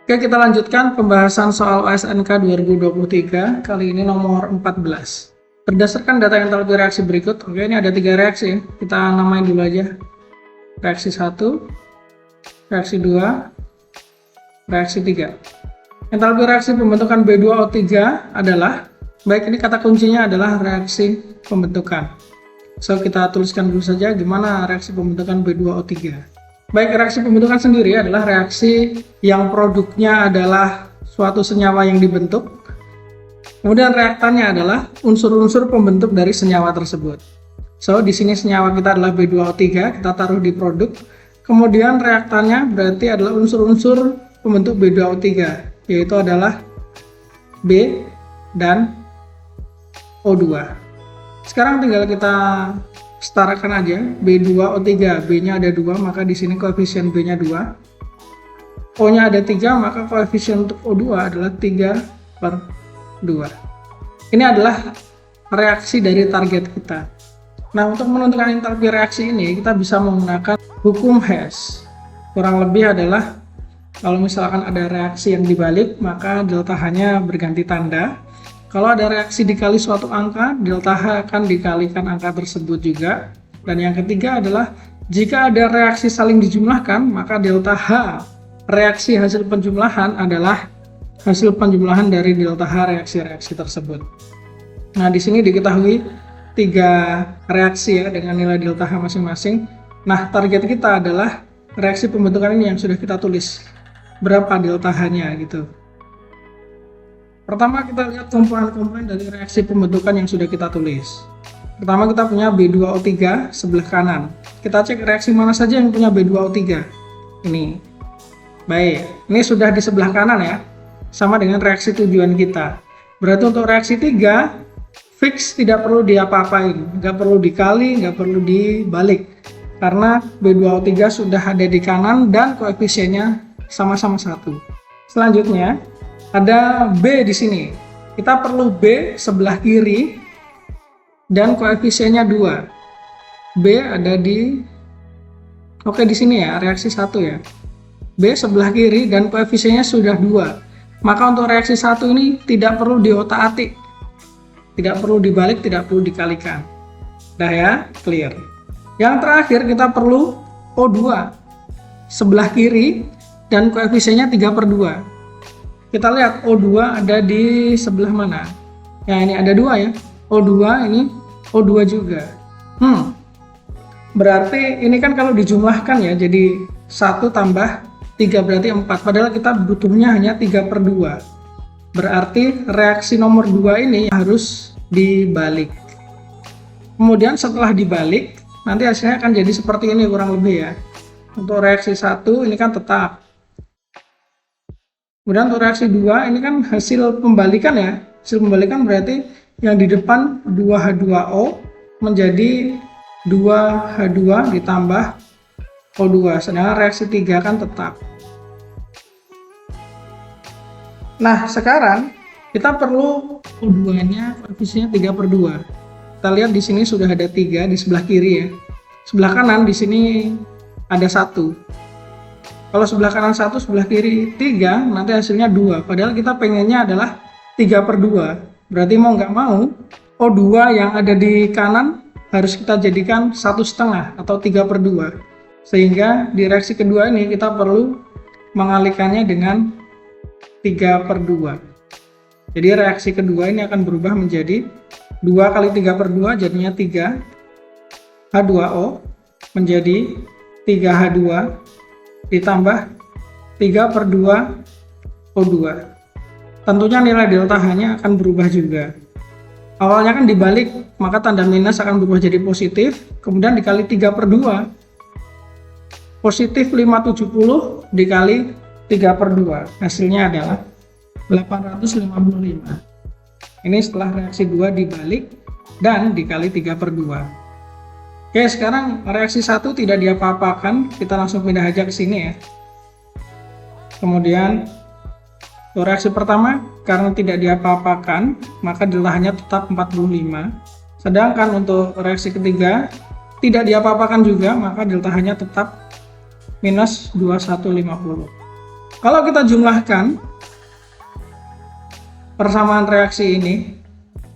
Oke, kita lanjutkan pembahasan soal USNK 2023, kali ini nomor 14. Berdasarkan data entalpi reaksi berikut, oke, ini ada 3 reaksi, kita namain dulu aja. Reaksi 1, reaksi 2, reaksi 3. Entalpi reaksi pembentukan B2O3 adalah, baik ini kata kuncinya adalah reaksi pembentukan. So, kita tuliskan dulu saja gimana reaksi pembentukan B2O3. Baik, reaksi pembentukan sendiri adalah reaksi yang produknya adalah suatu senyawa yang dibentuk. Kemudian reaktannya adalah unsur-unsur pembentuk dari senyawa tersebut. So, di sini senyawa kita adalah B2O3, kita taruh di produk. Kemudian reaktannya berarti adalah unsur-unsur pembentuk B2O3, yaitu adalah B dan O2. Sekarang tinggal kita setarakan aja, B2O3, B-nya ada 2, maka di sini koefisien B-nya 2. O-nya ada 3, maka koefisien untuk O2 adalah 3/2. Ini adalah reaksi dari target kita. Nah, untuk menentukan entalpi reaksi ini, kita bisa menggunakan hukum Hess. Kurang lebih adalah, kalau misalkan ada reaksi yang dibalik, maka delta H-nya berganti tanda. Kalau ada reaksi dikali suatu angka, delta H akan dikalikan angka tersebut juga. Dan yang ketiga adalah, jika ada reaksi saling dijumlahkan, maka delta H reaksi hasil penjumlahan adalah hasil penjumlahan dari delta H reaksi-reaksi tersebut. Nah, di sini diketahui 3 reaksi ya dengan nilai delta H masing-masing. Nah, target kita adalah reaksi pembentukan ini yang sudah kita tulis. Berapa delta H-nya gitu. Pertama, kita lihat komponen-komponen dari reaksi pembentukan yang sudah kita tulis. Pertama, kita punya B2O3 sebelah kanan. Kita cek reaksi mana saja yang punya B2O3. Ini. Baik, ini sudah di sebelah kanan ya. Sama dengan reaksi tujuan kita. Berarti untuk reaksi 3, fix tidak perlu diapa-apain. Nggak perlu dikali, nggak perlu dibalik. Karena B2O3 sudah ada di kanan dan koefisiennya sama-sama 1. Selanjutnya, ada B di sini. Kita perlu B sebelah kiri dan koefisiennya 2. B ada di di sini ya, reaksi 1 ya. B sebelah kiri dan koefisiennya sudah 2. Maka untuk reaksi 1 ini tidak perlu diotak-atik. Tidak perlu dibalik, tidak perlu dikalikan. Dah ya, clear. Yang terakhir kita perlu O2 sebelah kiri dan koefisiennya 3/2. Kita lihat O2 ada di sebelah mana. Ya, ini ada 2 ya. O2 ini O2 juga. Berarti ini kan kalau dijumlahkan ya, jadi 1 tambah 3 berarti 4. Padahal kita butuhnya hanya 3/2. Berarti reaksi nomor 2 ini harus dibalik. Kemudian setelah dibalik, nanti hasilnya akan jadi seperti ini kurang lebih ya. Untuk reaksi 1 ini kan tetap. Kemudian untuk reaksi 2 ini kan hasil pembalikan ya. Hasil pembalikan berarti yang di depan 2H2O menjadi 2H2 ditambah O2. Sedangkan reaksi 3 kan tetap. Nah, sekarang kita perlu O2-nya koefisiennya 3/2. Kita lihat di sini sudah ada 3 di sebelah kiri ya. Sebelah kanan di sini ada 1. Kalau sebelah kanan 1, sebelah kiri 3, nanti hasilnya 2. Padahal kita pengennya adalah 3/2. Berarti mau nggak mau, O2 yang ada di kanan harus kita jadikan 1,5 atau 3/2. Sehingga di reaksi kedua ini kita perlu mengalihkannya dengan 3/2. Jadi reaksi kedua ini akan berubah menjadi 2 kali 3/2 jadinya 3 H2O menjadi 3H2 ditambah 3/2 O2. Tentunya nilai delta H-nya akan berubah juga. Awalnya kan dibalik, maka tanda minus akan berubah jadi positif, kemudian dikali 3/2. Positif 570 dikali 3/2. Hasilnya adalah 855. Ini setelah reaksi 2 dibalik dan dikali 3/2. Oke, sekarang reaksi 1 tidak diapa-apakan, kita langsung pindah aja ke sini ya. Kemudian untuk reaksi pertama, karena tidak diapa-apakan, maka delta-nya tetap 45. Sedangkan untuk reaksi ketiga, tidak diapa-apakan juga, maka delta H-nya tetap minus 2150. Kalau kita jumlahkan persamaan reaksi ini,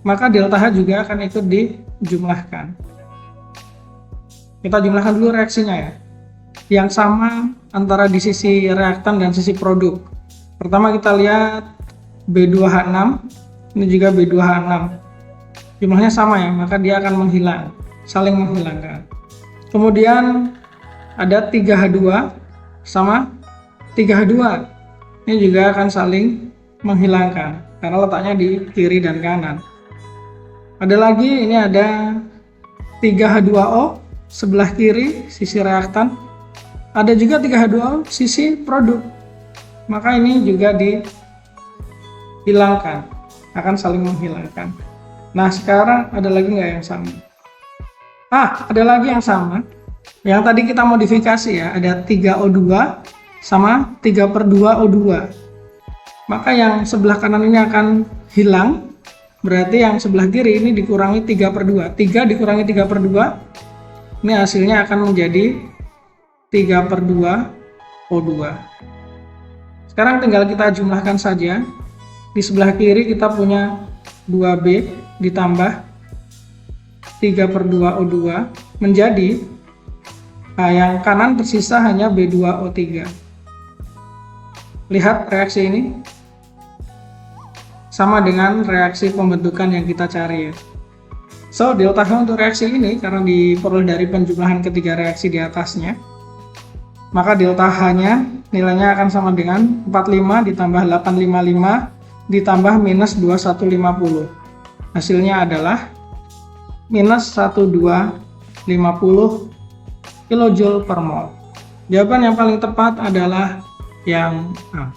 maka delta H juga akan ikut dijumlahkan. Kita jumlahkan dulu reaksinya ya. Yang sama antara di sisi reaktan dan sisi produk. Pertama kita lihat B2H6, ini juga B2H6. Jumlahnya sama ya, maka dia akan menghilang, saling menghilangkan. Kemudian ada 3H2 sama 3H2. Ini juga akan saling menghilangkan karena letaknya di kiri dan kanan. Ada lagi, ini ada 3H2O sebelah kiri sisi reaktan. Ada juga 3H2O sisi produk. Maka ini juga dihilangkan, akan saling menghilangkan. Nah, sekarang ada lagi nggak yang sama? Ada lagi yang sama. Yang tadi kita modifikasi ya, ada 3O2 sama 3/2O2. Maka yang sebelah kanan ini akan hilang. Berarti yang sebelah kiri ini dikurangi 3/2. 3 dikurangi 3/2. Ini hasilnya akan menjadi 3/2O2. Sekarang tinggal kita jumlahkan saja. Di sebelah kiri kita punya 2B ditambah 3/2O2 menjadi yang kanan tersisa hanya B2O3. Lihat reaksi ini sama dengan reaksi pembentukan yang kita cari ya. So, delta H untuk reaksi ini karena diperoleh dari penjumlahan ketiga reaksi di atasnya, maka delta H-nya nilainya akan sama dengan 45 ditambah 855 ditambah minus 2150. Hasilnya adalah minus 1250 kJ per mol. Jawaban yang paling tepat adalah yang A.